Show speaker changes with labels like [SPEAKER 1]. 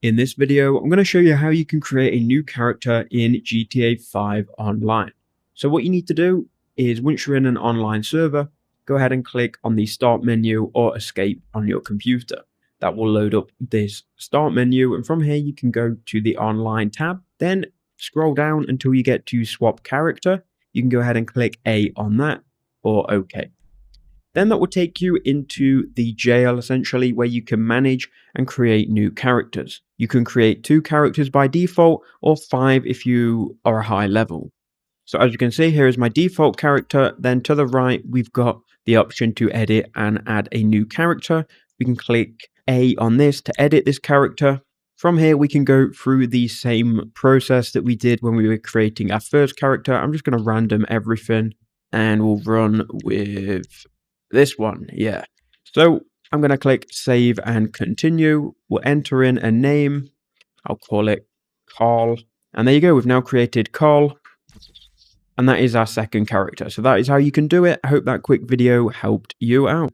[SPEAKER 1] In this video, I'm going to show you how you can create a new character in GTA 5 Online. So what you need to do is once you're in an online server, go ahead and click on the Start menu or Escape on your computer. That will load up this Start menu, and from here you can go to the Online tab, then scroll down until you get to Swap Character. You can go ahead and click A on that or OK. Then that will take you into the jail, essentially, where you can manage and create new characters. You can create 2 characters by default or 5 if you are a high level. So as you can see, here is my default character. Then to the right, we've got the option to edit and add a new character. We can click A on this to edit this character. From here, we can go through the same process that we did when we were creating our first character. I'm just going to random everything and we'll run with this one. Yeah. So I'm going to click save and continue. We'll enter in a name. I'll call it Carl. And there you go. We've now created Carl. And that is our second character. So that is how you can do it. I hope that quick video helped you out.